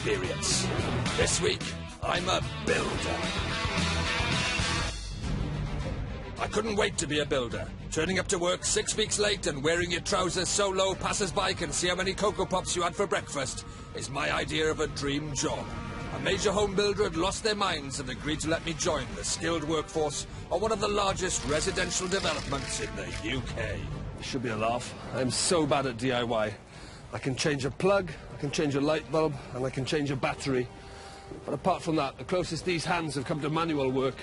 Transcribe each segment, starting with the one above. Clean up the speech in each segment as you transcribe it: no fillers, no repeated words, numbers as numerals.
experience. This week, I'm a builder. I couldn't wait to be a builder. Turning up to work 6 weeks late and wearing your trousers so low passers-by can see how many Cocoa Pops you had for breakfast is my idea of a dream job. A major home builder had lost their minds and agreed to let me join the skilled workforce on one of the largest residential developments in the UK. Should be a laugh. I'm so bad at DIY. I can change a plug, I can change a light bulb, and I can change a battery. But apart from that, the closest these hands have come to manual work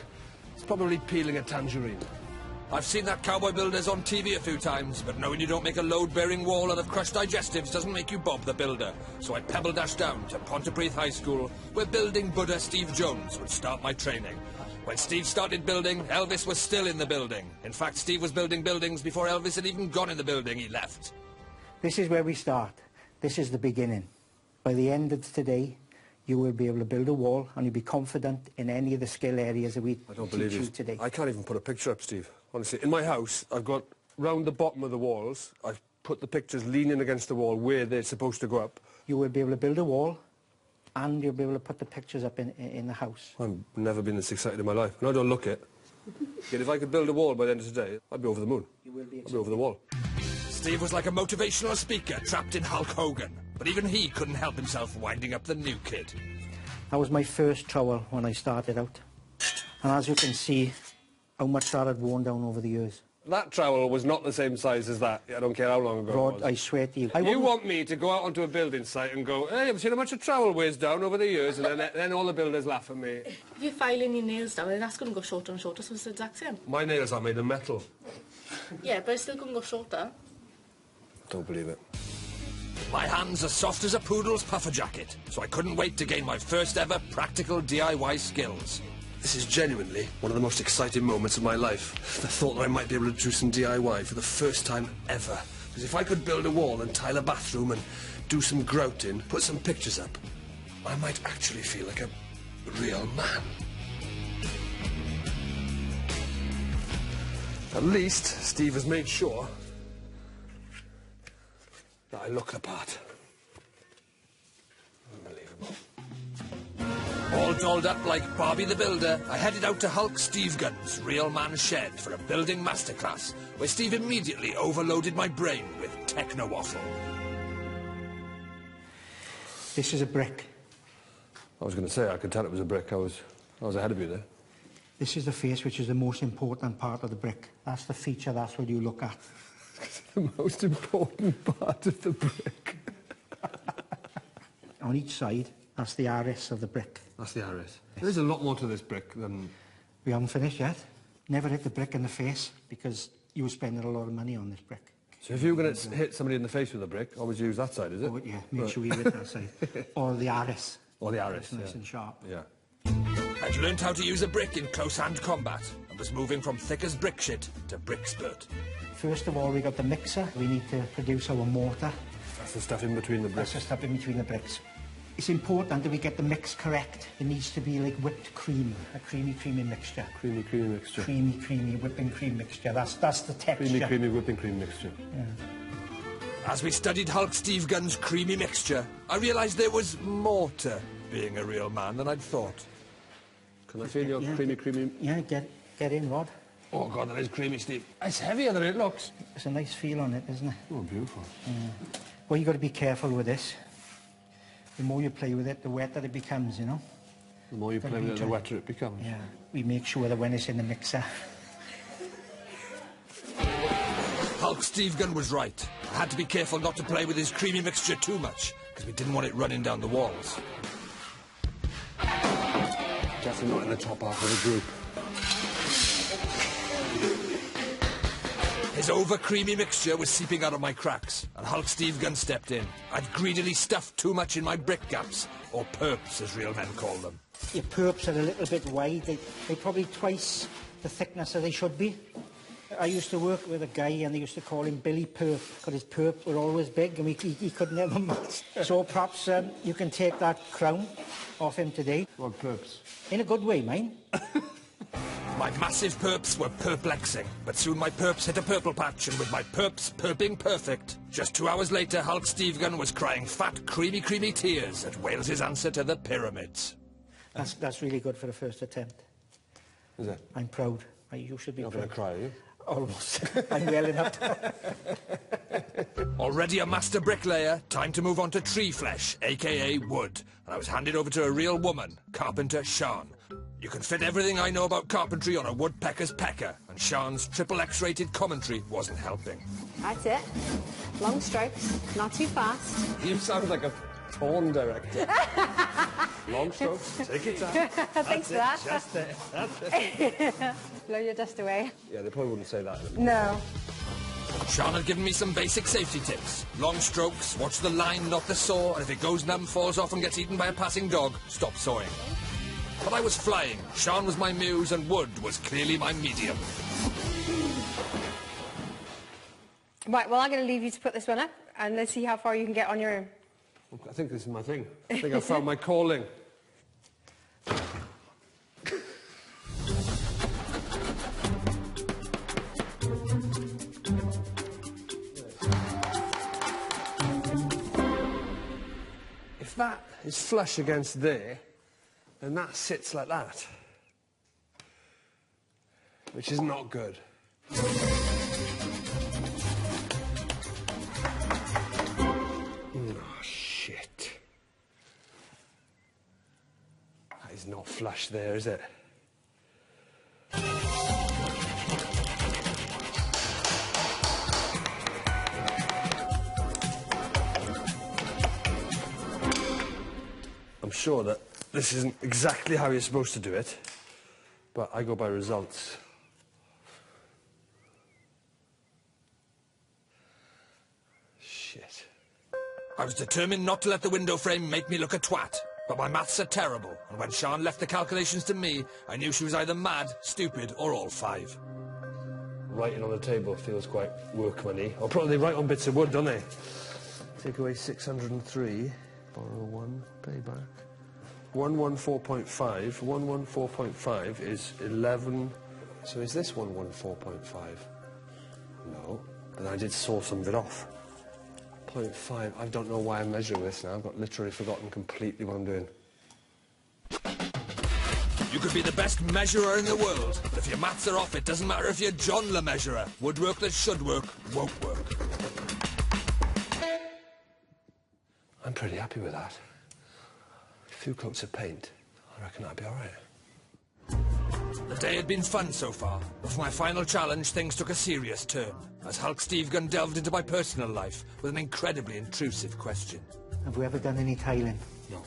is probably peeling a tangerine. I've seen that cowboy builders on TV a few times, but knowing you don't make a load-bearing wall out of crushed digestives doesn't make you Bob the Builder. So I pebble-dashed down to Pontypridd High School, where building Buddha Steve Jones would start my training. When Steve started building, Elvis was still in the building. In fact, Steve was building buildings before Elvis had even gone in the building he left. This is where we start. This is the beginning. By the end of today, you will be able to build a wall and you'll be confident in any of the skill areas that we teach you today. I can't even put a picture up, Steve. Honestly, in my house, I've got round the bottom of the walls, I've put the pictures leaning against the wall where they're supposed to go up. You will be able to build a wall and you'll be able to put the pictures up in the house. I've never been this excited in my life, and I don't look it. Yet if I could build a wall by the end of today, I'd be over the moon. You will be excited. I'd be over the wall. Steve was like a motivational speaker trapped in Hulk Hogan, but even he couldn't help himself winding up the new kid. That was my first trowel when I started out. And as you can see, how much that had worn down over the years. That trowel was not the same size as that. I don't care how long ago Rhod, it was. I swear to you. You want me to go out onto a building site and go, hey, I've seen how much a trowel weighs down over the years, and then all the builders laugh at me. If you're filing your nails down, then that's going to go shorter and shorter, so it's the exact same. My nails are made of metal. Yeah, but it's still going to go shorter. Don't believe it. My hands are soft as a poodle's puffer jacket, so I couldn't wait to gain my first ever practical DIY skills. This is genuinely one of the most exciting moments of my life. The thought that I might be able to do some DIY for the first time ever. Because if I could build a wall and tile a bathroom and do some grouting, put some pictures up, I might actually feel like a real man. At least Steve has made sure that I look the part. Unbelievable. All dolled up like Barbie the Builder, I headed out to Hulk Steve Gunn's Real Man Shed for a building masterclass, where Steve immediately overloaded my brain with techno-waffle. This is a brick. I was going to say, I could tell it was a brick. I was ahead of you there. This is the face, which is the most important part of the brick. That's the feature, that's what you look at. The most important part of the brick. On each side, that's the iris of the brick. That's the iris. There's a lot more to this brick than... We haven't finished yet. Never hit the brick in the face, because you were spending a lot of money on this brick. So if you were going to hit somebody in the face with a brick, always use that side, is it? Oh, yeah, make sure you hit that side. Or the iris. Or the iris, nice yeah. and sharp. Yeah. I'd learned how to use a brick in close-hand combat and was moving from thick as brick shit to brick spurt. First of all, we got the mixer. We need to produce our mortar. That's the stuff in between the bricks. That's the stuff in between the bricks. It's important that we get the mix correct. It needs to be like whipped cream, a creamy mixture. Creamy mixture. Creamy whipping cream mixture. That's the texture. Creamy whipping cream mixture. Yeah. As we studied Hulk Steve Gunn's creamy mixture, I realised there was more to being a real man than I'd thought. Can I feel your creamy... Yeah, get in, Rhod. Oh, God, that is creamy, Steve. It's heavier than it looks. It's a nice feel on it, isn't it? Oh, beautiful. Well, you've got to be careful with this. The more you play with it, the wetter it becomes, you know? The more you play with it, the wetter it becomes. Yeah. We make sure that when it's in the mixer... Hulk Steve Gunn was right. I had to be careful not to play with his creamy mixture too much, because we didn't want it running down the walls. Definitely not in the top half of the group. His over-creamy mixture was seeping out of my cracks, and Hulk Steve Gunn stepped in. I'd greedily stuffed too much in my brick gaps, or perps, as real men call them. Your perps are a little bit wide. They're probably twice the thickness that they should be. I used to work with a guy, and they used to call him Billy Perp, because his perps were always big, and he could never match. So perhaps you can take that crown off him today. What perps? In a good way, mine. My massive perps were perplexing, but soon my perps hit a purple patch, and with my perps perping perfect, just 2 hours later, Hulk Stevegun was crying fat, creamy tears at Wales's answer to the pyramids. That's really good for the first attempt. Is it? I'm proud. You should be You're proud. not going to cry, are you? Almost. I'm well enough. Already a master bricklayer, time to move on to tree flesh, aka wood. And I was handed over to a real woman, carpenter Sean. You can fit everything I know about carpentry on a woodpecker's pecker, and Sean's triple X-rated commentary wasn't helping. That's it. Long strokes, not too fast. You sound like a porn director. Long strokes, take it out. Thanks for that. Just it. That's it. Blow your dust away. Yeah, they probably wouldn't say that. No. Sean had given me some basic safety tips. Long strokes, watch the line, not the saw, and if it goes numb, falls off and gets eaten by a passing dog, stop sawing. But I was flying. Sean was my muse and wood was clearly my medium. Right, well, I'm going to leave you to put this one up, and let's see how far you can get on your own. I think this is my thing. I think I found my calling. If that is flush against there, then that sits like that. Which is not good. Oh, shit. That is not flush there, is it? I'm sure that this isn't exactly how you're supposed to do it, but I go by results. Shit. I was determined not to let the window frame make me look a twat, but my maths are terrible, and when Sean left the calculations to me, I knew she was either mad, stupid, or all five. Writing on the table feels quite workmanny. Or probably write on bits of wood, don't they? Take away 603, borrow 1, pay back. 114.5. 114.5 is 11. So is this 114.5? No. Then I did saw some of it off. 0.5. I don't know why I'm measuring this now. I've got literally forgotten completely what I'm doing. You could be the best measurer in the world, but if your maths are off, it doesn't matter if you're John the Measurer. Woodwork that should work won't work. I'm pretty happy with that. A few coats of paint. I reckon that'd be all right. The day had been fun so far, but for my final challenge, things took a serious turn, as Hulk Stevegun delved into my personal life with an incredibly intrusive question. Have we ever done any tiling? No.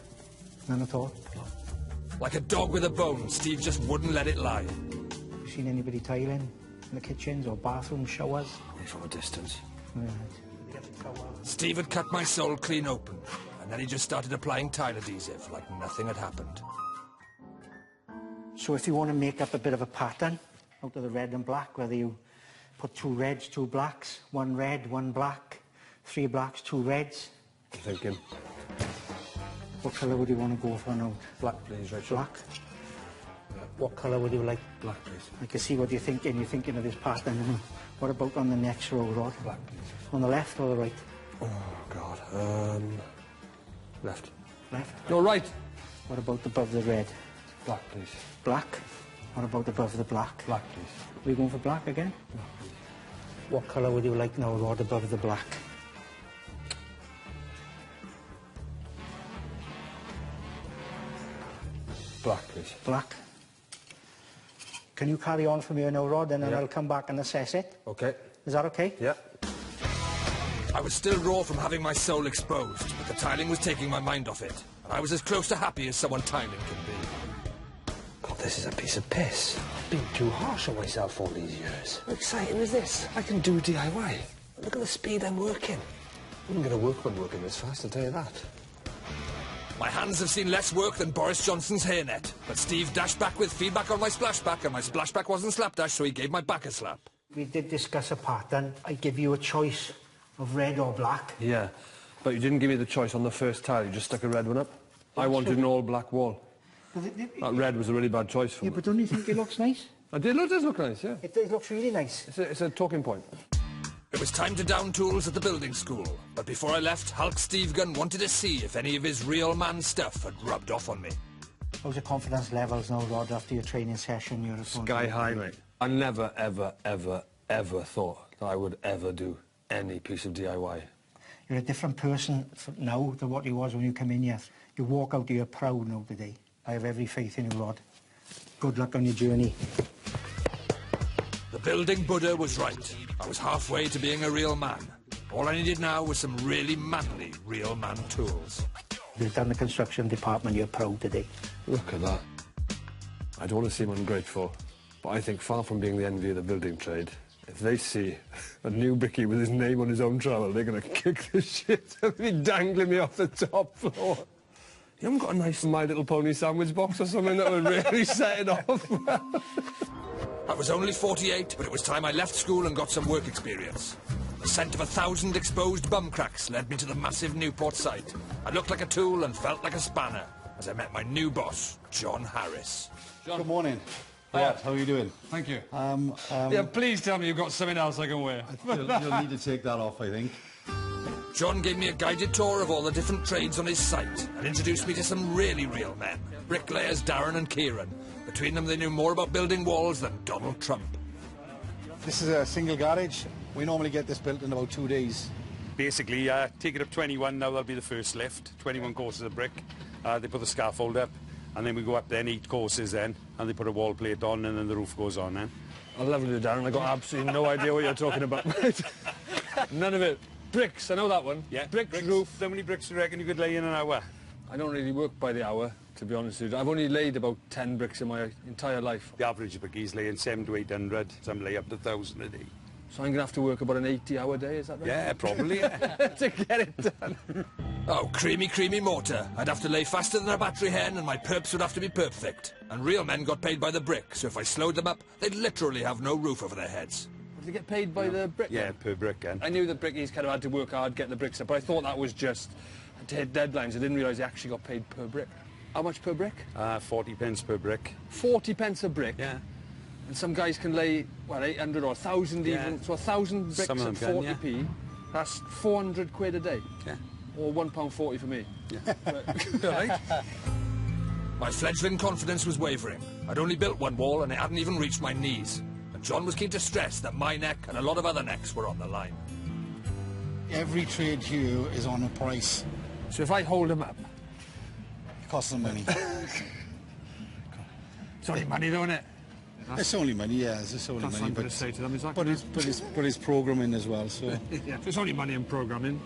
None at all? No. Like a dog with a bone, Steve just wouldn't let it lie. Have you seen anybody tiling in the kitchens or bathrooms, showers? Only from a distance. Right. Steve had cut my soul clean open, and then he just started applying tile adhesive like nothing had happened. So if you want to make up a bit of a pattern out of the red and black, whether you put 2 reds, 2 blacks, 1 red, 1 black, 3 blacks, 2 reds. I'm thinking. What colour would you want to go for now? Black, please, Rachel. Black? Yeah. What colour would you like? Black, please. I can see what you're thinking. You're thinking of this pattern. What about on the next row, Rod? Black, please. On the left or the right? Oh, God. Left. Left. No, right. What about above the red? Black, please. Black? What about above the black? Black, please. Are we going for black again? Black, please. What colour would you like now, Rod, above the black? Black, please. Black. Can you carry on from here now, Rod, and then Yeah. I'll come back and assess it? Okay. Is that okay? Yeah. I was still raw from having my soul exposed, but the tiling was taking my mind off it, and I was as close to happy as someone tiling can be. God, this is a piece of piss. I've been too harsh on myself all these years. How exciting is this? I can do DIY. Look at the speed I'm working. I'm going to work when working this fast, I'll tell you that. My hands have seen less work than Boris Johnson's hairnet, but Steve dashed back with feedback on my splashback, and my splashback wasn't slapdash, so he gave my back a slap. We did discuss a pattern. I give you a choice of red or black. Yeah, but you didn't give me the choice on the first tile. You just stuck a red one up. I wanted an all-black wall. But That red was a really bad choice for yeah, me. but don't you think it looks nice? It does look nice, yeah. It looks really nice. It's a talking point. It was time to down tools at the building school, but before I left, Hulk Steve Gunn wanted to see if any of his real man stuff had rubbed off on me. How's your confidence levels now, Rod, after your training session? You're Sky high, mate. I never, ever, ever, ever thought that I would ever do any piece of DIY. You're a different person now than what you was when you came in here. You walk out here proud now today. I have every faith in you, Rod. Good luck on your journey. The building Buddha was right. I was halfway to being a real man. All I needed now was some really manly real man tools. You've done the construction department, you're proud today. Look at that. I don't want to seem ungrateful, but I think far from being the envy of the building trade, if they see a new brickie with his name on his own trowel, they're going to kick the shit out of me, dangling me off the top floor. You haven't got a nice My Little Pony sandwich box or something that would really set it off well? I was only 48, but it was time I left school and got some work experience. The scent of 1,000 exposed bum cracks led me to the massive Newport site. I looked like a tool and felt like a spanner as I met my new boss, John Harris. John. Good morning. Hiya. How are you doing? Thank you. Yeah, please tell me you've got something else I can wear. You'll need to take that off, I think. John gave me a guided tour of all the different trades on his site and introduced me to some really real men. Bricklayers Darren and Kieran. Between them, they knew more about building walls than Donald Trump. This is a single garage. We normally get this built in about 2 days. Basically, take it up 21, now that'll be the first lift. 21 courses of brick. They put the scaffold up, and then we go up then 8 courses then, and they put a wall plate on, and then the roof goes on then. I love you, Darren. I got absolutely no idea what you're talking about. None of it. Bricks, I know that one. Yeah, bricks, roof. How many bricks do you reckon you could lay in an hour? I don't really work by the hour, to be honest with you. I've only laid about 10 bricks in my entire life. The average brickies laying 700 to 800. Some lay up to 1,000 a day. So I'm going to have to work about an 80-hour day, is that right? Yeah, probably. Yeah. To get it done. Oh, creamy, creamy mortar. I'd have to lay faster than a battery hen and my perps would have to be perfect. And real men got paid by the brick, so if I slowed them up, they'd literally have no roof over their heads. Did they get paid by the brick? Yeah, then? per brick then. I knew that brickies kind of had to work hard, get the bricks up, but I thought that was just to hit deadlines. I didn't realise they actually got paid per brick. How much per brick? 40 pence per brick. 40 pence a brick? Yeah. And some guys can lay, well, 800 or 1,000 yeah. even. So 1,000 bricks at 40p, yeah. That's 400 quid a day. Yeah. Or £1.40 for me. Yeah. Right? My fledgling confidence was wavering. I'd only built one wall and it hadn't even reached my knees. And John was keen to stress that my neck and a lot of other necks were on the line. Every trade here is on a price. So if I hold them up... It costs them money. It's only money though, isn't it? It's only money, yeah, it's only money. But say to them, is that but it's programming as well, so... yeah. So it's only money in programming.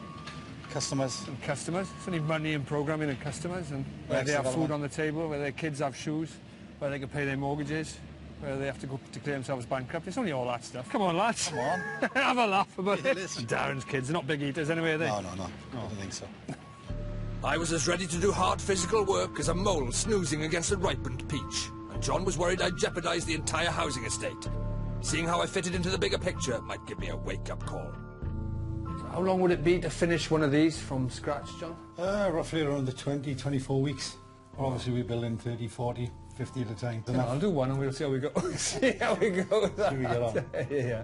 Customers. And customers. It's only money in programming and customers, and where they have food on the table, where their kids have shoes, where they can pay their mortgages, where they have to go declare themselves bankrupt. It's only all that stuff. Come on, lads. Come on. Have a laugh about it. Listen. Darren's kids are not big eaters anyway, are they? No, I don't think so. I was as ready to do hard physical work as a mole snoozing against a ripened peach. And John was worried I'd jeopardise the entire housing estate. Seeing how I fitted into the bigger picture might give me a wake-up call. How long would it be to finish one of these from scratch, John? Roughly around the 24 weeks. Obviously we build in 30, 40, 50 at a time. Yeah, I'll do one and we'll see how we go. See how we go with that. See how we get on. Yeah.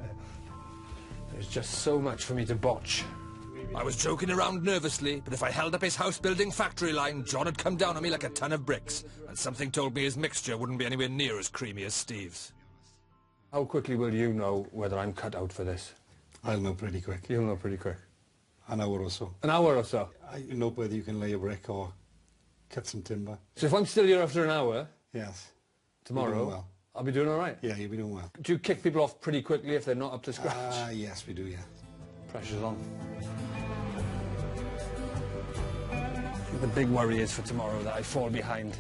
There's just so much for me to botch. I was joking around nervously, but if I held up his house-building factory line, John had come down on me like a ton of bricks, and something told me his mixture wouldn't be anywhere near as creamy as Steve's. How quickly will you know whether I'm cut out for this? I'll know pretty quick. You'll know pretty quick. An hour or so. An hour or so? I know whether you can lay a brick or cut some timber. So if I'm still here after an hour, Yes. tomorrow, You're doing well. I'll be doing all right? Yeah, you'll be doing well. Do you kick people off pretty quickly if they're not up to scratch? Yes, we do, yeah. Pressure's on. The big worry is for tomorrow that I fall behind.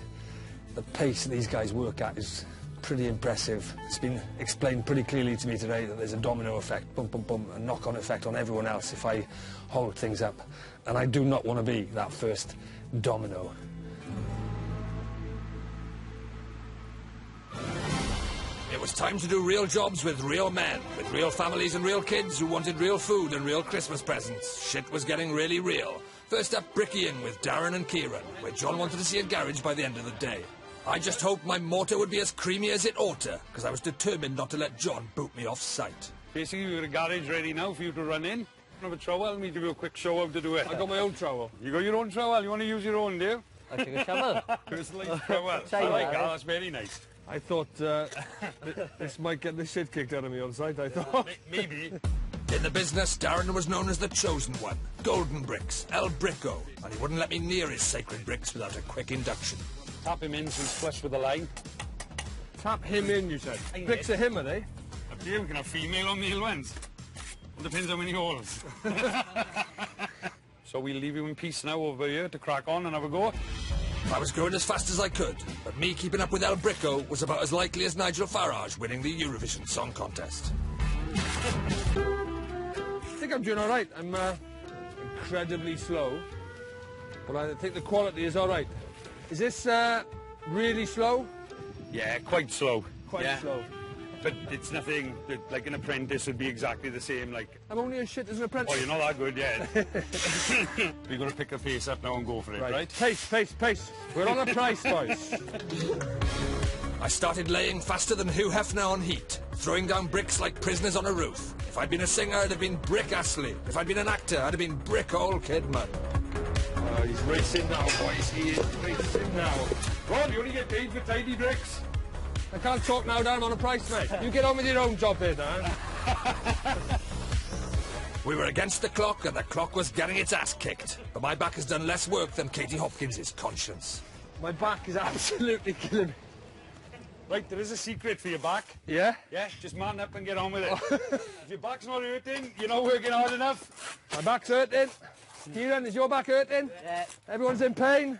The pace that these guys work at is pretty impressive. It's been explained pretty clearly to me today that there's a domino effect, boom, boom, boom, a knock-on effect on everyone else if I hold things up. And I do not want to be that first domino. It was time to do real jobs with real men, with real families and real kids who wanted real food and real Christmas presents. Shit was getting really real. First up, brickying with Darren and Kieran, where John wanted to see a garage by the end of the day. I just hoped my mortar would be as creamy as it ought to, because I was determined not to let John boot me off site. Basically, we've got a garage ready now for you to run in. Have a trowel, and we give you a quick show how to do it. I got my own trowel. You got your own trowel? You want to use your own, do you? I take a shovel. Personalised trowel. I like that, that's very nice. I thought this might get the shit kicked out of me on site, I thought. Maybe. In the business, Darren was known as the chosen one. Golden bricks, El Bricko, and he wouldn't let me near his sacred bricks without a quick induction. Tap him in so he's flush with the line. Tap him in, you said. Bricks are him, are they? Up here, we can have female or male ones. It depends how many holes. So we'll leave you in peace now over here to crack on and have a go. I was going as fast as I could, but me keeping up with El Bricko was about as likely as Nigel Farage winning the Eurovision Song Contest. I think I'm doing all right. I'm incredibly slow, but I think the quality is all right. Is this really slow? Yeah, quite slow. Quite slow. But it's nothing that, like an apprentice would be exactly the same, like... I'm only as shit as an apprentice. Oh, you're not that good yet. We've got to pick the pace up now and go for it, right? Pace. We're on a price, boys. I started laying faster than Hugh Hefner on heat, throwing down bricks like prisoners on a roof. If I'd been a singer, I'd have been Brick Astley. If I'd been an actor, I'd have been Brick Old Kidman. Oh, he's racing now, boys. He is racing now. Rod, you only get paid for tidy bricks. I can't talk now, Dan. I'm on a price, mate. You get on with your own job here, Dan. We were against the clock, and the clock was getting its ass kicked. But my back has done less work than Katie Hopkins' conscience. My back is absolutely killing me. Right, there is a secret for your back. Yeah? Yeah, just man up and get on with it. If your back's not hurting, you're not working hard enough. My back's hurting. Kieran, is your back hurting? Yeah. Everyone's in pain?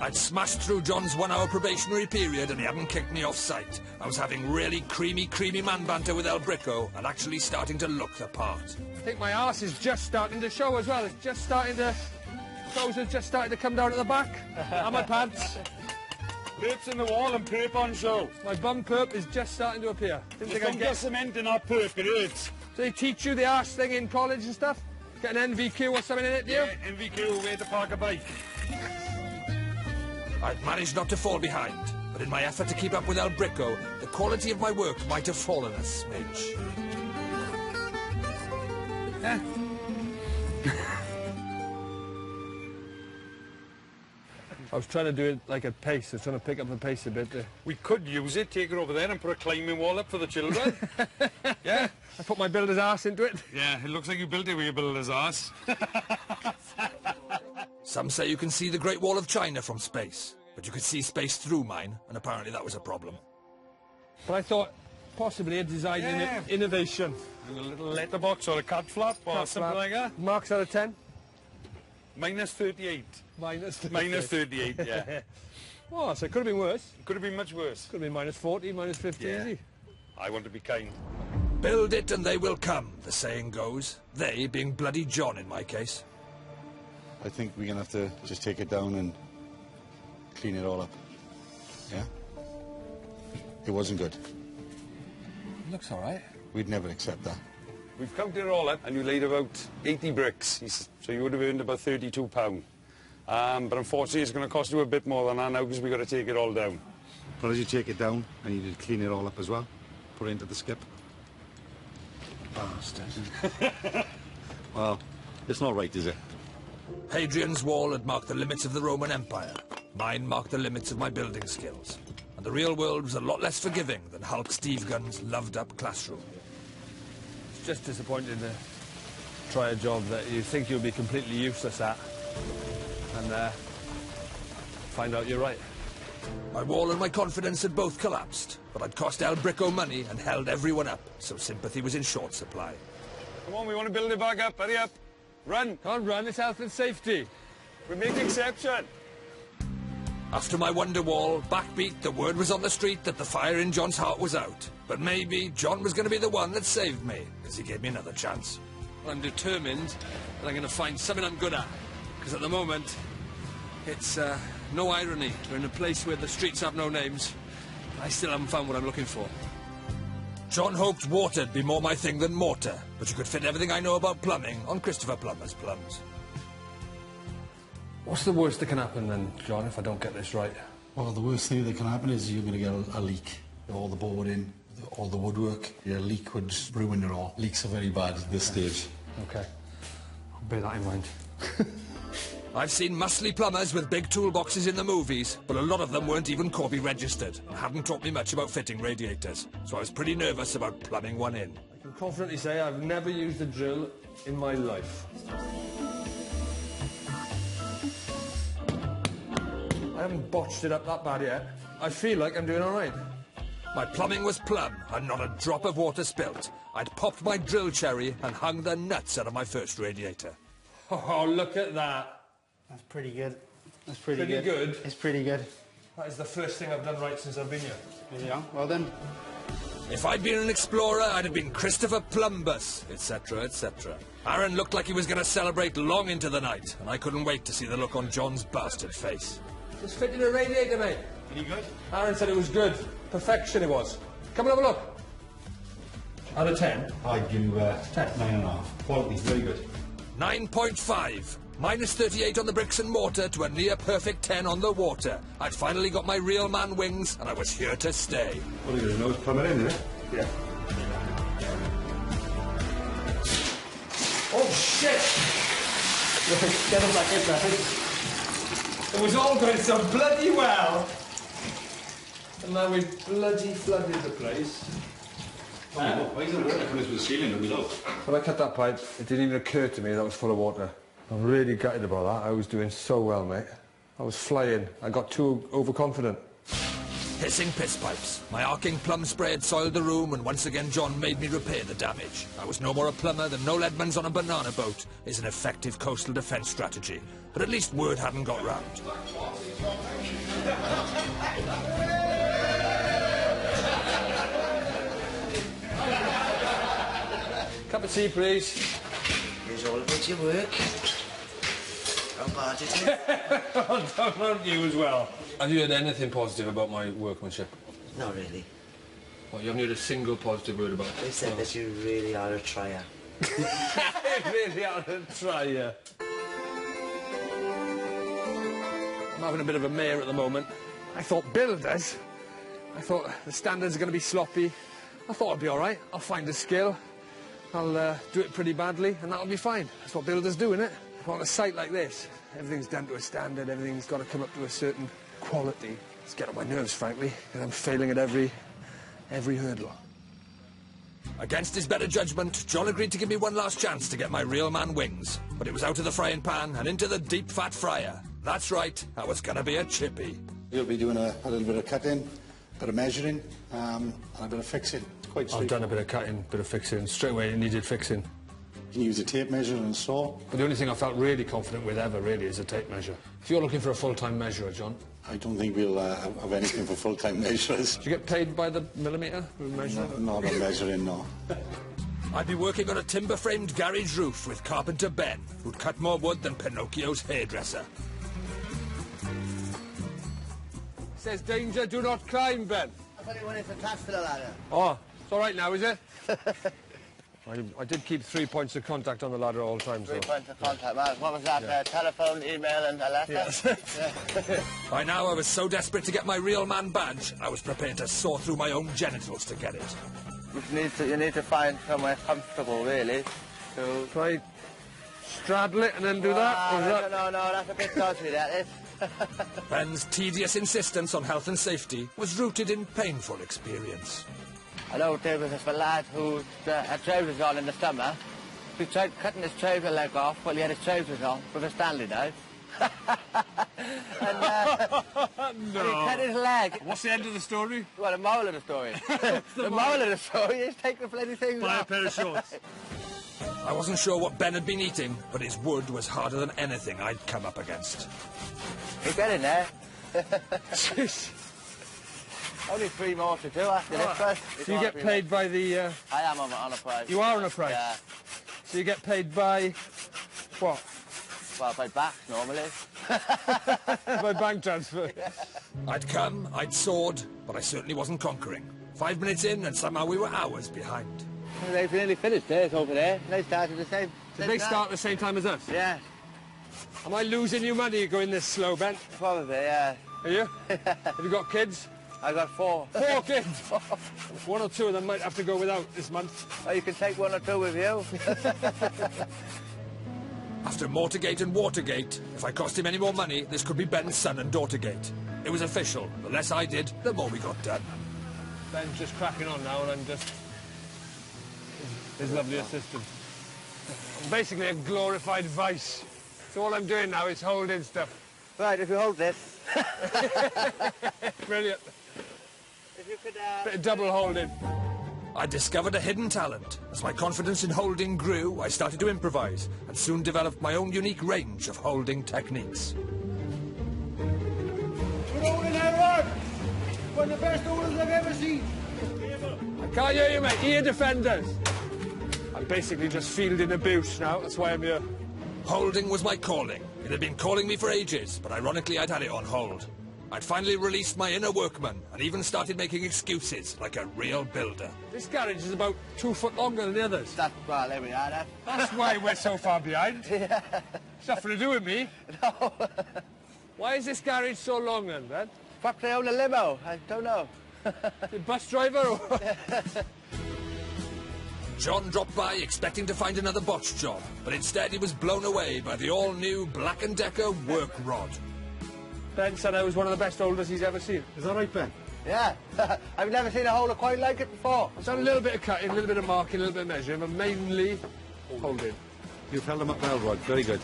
I'd smashed through John's 1 hour probationary period and he hadn't kicked me off site. I was having really creamy man banter with El Bricko and actually starting to look the part. I think my arse is just starting to show as well. It's just starting to... Trousers just starting to come down at the back. And my pants. Perp's in the wall and perp on show. My bum perp is just starting to appear. Didn't think I'd get cement in our perp, it hurts. So they teach you the arse thing in college and stuff? Get an NVQ or something in it, do you? Yeah, NVQ, where to park a bike. I'd managed not to fall behind, but in my effort to keep up with El Bricko, the quality of my work might have fallen a smidge. I was trying to do it like at pace. I was trying to pick up the pace a bit. We could use it, take it over there and put a climbing wall up for the children. Yeah. I put my builder's arse into it. Yeah, it looks like you built it with your builder's arse. Some say you can see the Great Wall of China from space, but you could see space through mine, and apparently that was a problem. But I thought possibly a design innovation. And a little letterbox or a card flap or something like that. Marks out of 10? Minus 38. Minus 38. Minus 38, yeah. Oh, so it could have been worse. It could have been much worse. Could have been minus 40, minus 50, easy. I want to be kind. Build it and they will come, the saying goes. They being bloody John in my case. I think we're going to have to just take it down and clean it all up. Yeah? It wasn't good. It looks all right. We'd never accept that. We've counted it all up and you laid about 80 bricks. So you would have earned about £32. But unfortunately it's going to cost you a bit more than that now because we've got to take it all down. But as you take it down, I need to clean it all up as well. Put it into the skip. Bastard. Well, it's not right, is it? Hadrian's Wall had marked the limits of the Roman Empire. Mine marked the limits of my building skills. And the real world was a lot less forgiving than Hulk Steve Gunn's loved-up classroom. It's just disappointing to try a job that you think you'll be completely useless at and find out you're right. My wall and my confidence had both collapsed, but I'd cost El Bricko money and held everyone up, so sympathy was in short supply. Come on, we want to build it back up. Hurry up. Run. Can't run, it's health and safety. We make exception. After my wonder wall, backbeat, the word was on the street that the fire in John's heart was out. But maybe John was going to be the one that saved me, because he gave me another chance. I'm determined that I'm going to find something I'm good at. Because at the moment, it's no irony. We're in a place where the streets have no names. I still haven't found what I'm looking for. John hoped water'd be more my thing than mortar, but you could fit everything I know about plumbing on Christopher Plummer's plums. What's the worst that can happen then, John, if I don't get this right? Well, the worst thing that can happen is you're going to get a leak. All the boarding, all the woodwork, your leak would ruin it all. Leaks are very bad at this stage. Okay. I'll bear that in mind. I've seen muscly plumbers with big toolboxes in the movies, but a lot of them weren't even Corby registered and hadn't taught me much about fitting radiators, so I was pretty nervous about plumbing one in. I can confidently say I've never used a drill in my life. I haven't botched it up that bad yet. I feel like I'm doing all right. My plumbing was plumb and not a drop of water spilt. I'd popped my drill cherry and hung the nuts out of my first radiator. Oh, look at that. That's pretty good. That's pretty Pretty good? It's pretty good. That is the first thing I've done right since I've been here. There you are. Well done. If I'd been an explorer, I'd have been Christopher Columbus, etc., etc. Aaron looked like he was going to celebrate long into the night, and I couldn't wait to see the look on John's bastard face. Just fitting a radiator, mate. Any good? Aaron said it was good. Perfection it was. Come and have a look. Out of 10? I'd give you 9.5. Quality, very good. 9.5. Minus 38 on the bricks and mortar to a near-perfect 10 on the water. I'd finally got my real man wings, and I was here to stay. What are you going to nose plumber in there? Yeah. Oh, shit! Get him back in there. It was all going so bloody well. And now we bloody flooded the place. Why is it water coming through the ceiling and below? When I cut that pipe, it didn't even occur to me that was full of water. I'm really gutted about that. I was doing so well, mate. I was flying. I got too overconfident. Hissing piss pipes. My arcing plum spray had soiled the room, and once again John made me repair the damage. I was no more a plumber than Noel Edmonds on a banana boat is an effective coastal defence strategy. But at least word hadn't got round. Cup of tea, please. Here's all about your work. How bad it is? Don't you as well? Have you heard anything positive about my workmanship? Not really. What, you haven't heard a single positive word about it? They said that you really are a trier. Really are a trier. I'm having a bit of a mare at the moment. I thought builders. I thought the standards are going to be sloppy. I thought I'd be all right. I'll find a skill. I'll do it pretty badly, and that'll be fine. That's what builders do, innit? On a site like this, everything's done to a standard, everything's got to come up to a certain quality. It's getting on my nerves, frankly, and I'm failing at every hurdle. Against his better judgment, John agreed to give me one last chance to get my real man wings. But it was out of the frying pan and into the deep fat fryer. That's right, I was going to be a chippy. You'll be doing a little bit of cutting, a bit of measuring, and a bit of fixing. Quite I've done a bit of cutting, bit of fixing. Straight away it needed fixing. You can use a tape measure and a saw. But the only thing I felt really confident with ever, really, is a tape measure. If you're looking for a full-time measurer, John... I don't think we'll have anything for full-time measurers. Do you get paid by the millimetre? Not on measuring, no. I'd be working on a timber-framed garage roof with carpenter Ben, who'd cut more wood than Pinocchio's hairdresser. Says danger, do not climb, Ben. I've only wanted to touch for the ladder. Oh, it's all right now, is it? I did keep 3 points of contact on the ladder at all times, though. 3 points of contact, man. What was that? Yeah. Telephone, email and a letter? Yes. Yeah. By now, I was so desperate to get my real man badge, I was prepared to saw through my own genitals to get it. You need to find somewhere comfortable, really. So... Try straddle it and then do that? Or is that... No, that's a bit dodgy, that is. Ben's tedious insistence on health and safety was rooted in painful experience. I know there was a lad who had trousers on in the summer. He tried cutting his trouser leg off while he had his trousers on with a Stanley knife. and No. he cut his leg. What's the end of the story? Well, the moral of the story. the moral of the story is take the bloody things Buy a off. pair of shorts. I wasn't sure what Ben had been eating, but his wood was harder than anything I'd come up against. You get in there. Jeez. Only 3 more to do after this first. So you get paid by the... I am on a price. You are on a price? Yeah. So you get paid by... what? Well, by backs normally. By bank transfer? Yeah. I'd come, I'd soared, but I certainly wasn't conquering. 5 minutes in, and somehow we were hours behind. They've nearly finished theirs over there. They started the same Did they time. start at the same time as us? Yeah. Am I losing you money going this slow, Ben? Probably, yeah. Are you? Have you got kids? I got 4. 4 kids? 1 or 2 of them might have to go without this month. Oh, you can take 1 or 2 with you. After Mortargate and Watergate, if I cost him any more money, this could be Ben's son and daughtergate. It was official. The less I did, the more we got done. Ben's just cracking on now, and I'm just his lovely assistant. I'm basically a glorified vice. So all I'm doing now is holding stuff. Right, if you hold this. Brilliant. If you could, Bit of double holding. I discovered a hidden talent. As my confidence in holding grew, I started to improvise and soon developed my own unique range of holding techniques. Good holding there, Rhod! One of the best holders I've ever seen. I can't hear you, mate. Ear defenders. I'm basically just fielding abuse now. That's why I'm here. Holding was my calling. It had been calling me for ages, but ironically I'd had it on hold. I'd finally released my inner workman and even started making excuses like a real builder. This garage is about 2 foot longer than the others. Well, there we are, then. That's why we're so far behind. Yeah. It's nothing to do with me. No. Why is this garage so long then, Ben? Perhaps they own a limo. I don't know. The bus driver or what? John dropped by expecting to find another botch job, but instead he was blown away by the all-new Black & Decker work rod. Ben said I was one of the best holders he's ever seen. Is that right, Ben? Yeah. I've never seen a holder quite like it before. I've done a little bit of cutting, a little bit of marking, a little bit of measuring, but mainly holding. You've held them up well, Rhod. Very good.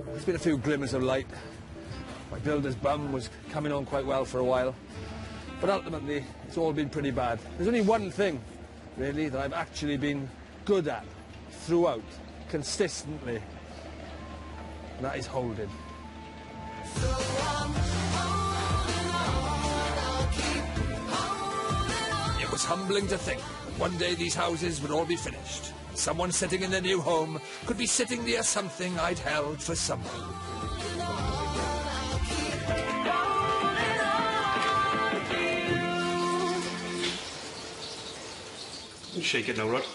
There's been a few glimmers of light. My builder's bum was coming on quite well for a while. But ultimately, it's all been pretty bad. There's only one thing, really, that I've actually been good at throughout, consistently. And that is holding. It was humbling to think that one day these houses would all be finished. And someone sitting in their new home could be sitting near something I'd held for someone. Shake it now, Rhod.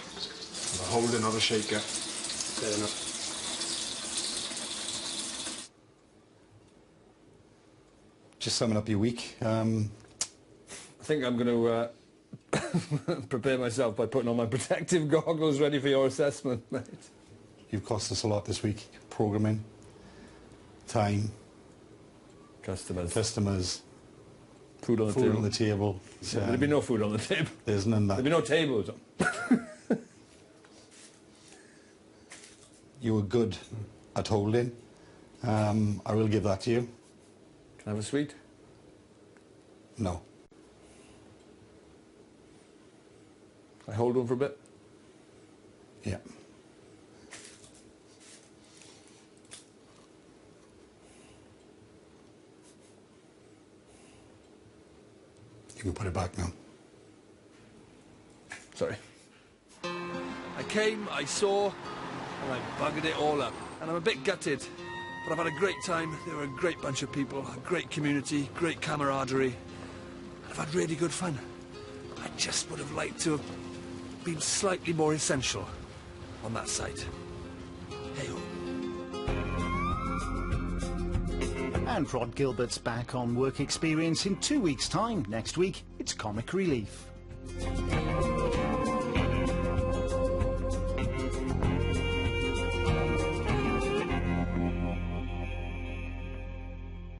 Hold another shaker. There enough. Just summing up your week. I think I'm going to prepare myself by putting on my protective goggles ready for your assessment, mate. You've cost us a lot this week. Programming, time, customers, food on the table. There'll be no food on the table. There's none of that. There'll be no tables. You were good at holding. I will give that to you. Can I have a sweet? No. I hold on for a bit? Yeah. You can put it back now. Sorry. I came, I saw, and I buggered it all up. And I'm a bit gutted, but I've had a great time. They were a great bunch of people, a great community, great camaraderie. I've had really good fun. I just would have liked to have been slightly more essential on that site. Hey-ho. And Rhod Gilbert's back on Work Experience in 2 weeks' time. Next week, it's Comic Relief.